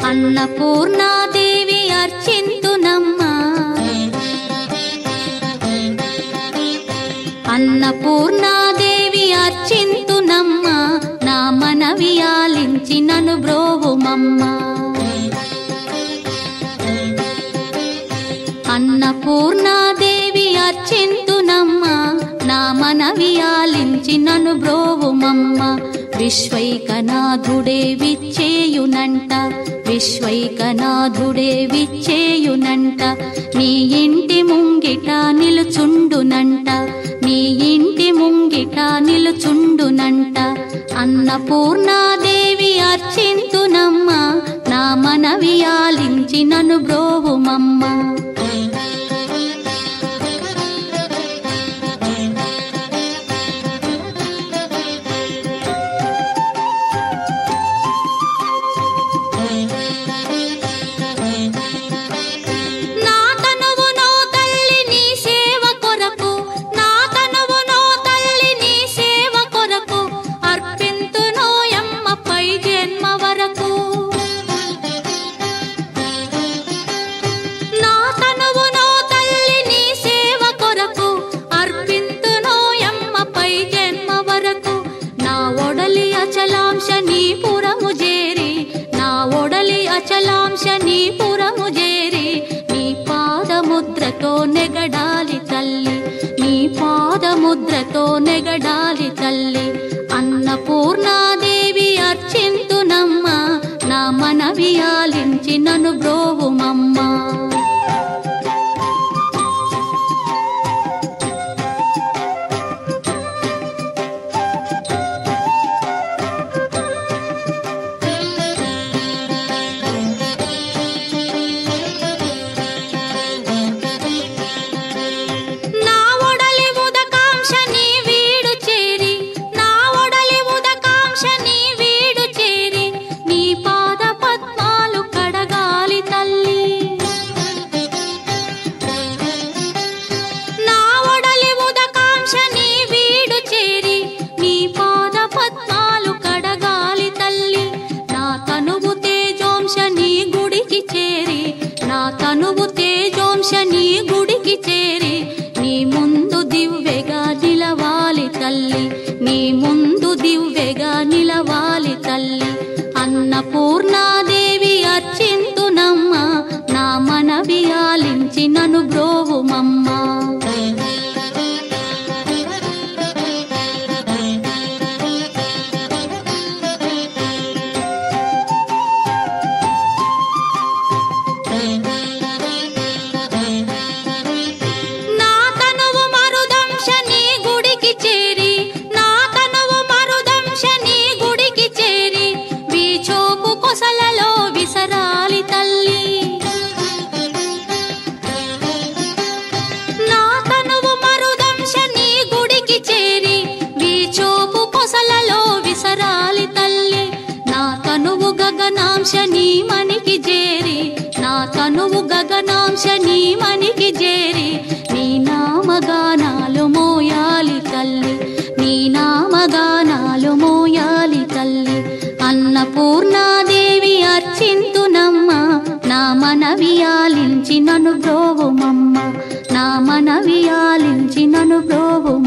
అన్నపూర్ణాదేవి అర్చింతునమ్మా, అన్నపూర్ణాదేవి అర్చింతునమ్మా, నా మనవి ఆలించి నన్ను బ్రోవుమమ్మా. అన్నపూర్ణాదేవి అర్చింతునమ్మా, నా మనవి ఆలించి నన్ను బ్రోవుమమ్మా. విశ్వైకనాథుడే విచ్చేయునంట, విశ్వైకనాథుడే విచ్చేయునంట, నీ ఇంటి ముంగిట నిలుచుండునంట, నీ ఇంటి ముంగిట నిలుచుండునంట. అన్నపూర్ణాదేవి అర్చింతునమ్మా, నా మనవి ఆలించి నన్ను బ్రోవుమమ్మా. అచలాంశనీపురము చేరి నీ పాదముద్రతో నెగడాలి తల్లి, నీ పాదముద్రతో నెగడాలి తల్లి. అన్నపూర్ణాదేవి అర్చింతునమ్మా, నా మనవి ఆలించి నన్ను బ్రోవుమమ్మా. తనువు తేజోంశని గుడికి చేరి నీ ముందు దివ్వెగా నిలవాలి తల్లి, నీ ముందు దివ్వెగా నిలవాలి తల్లి. అన్నపూర్ణాదేవి అర్చింతునమ్మా, నా మనవి ఆలించి నన్ను బ్రోవుమమ్మా. గగనాంశని మనికి చేరి, నా తనువు గగనాంశని మనికి చేరి నీ నామగానాలు మోయాలి తల్లి, నీ నామగానాలు మోయాలి తల్లి. అన్నపూర్ణాదేవి అర్చింతునమ్మా, నా మనవి ఆలించి నన్ను బ్రోవుమమ్మా, నా మనవి ఆలించి నన్ను బ్రోవుమమ్మా.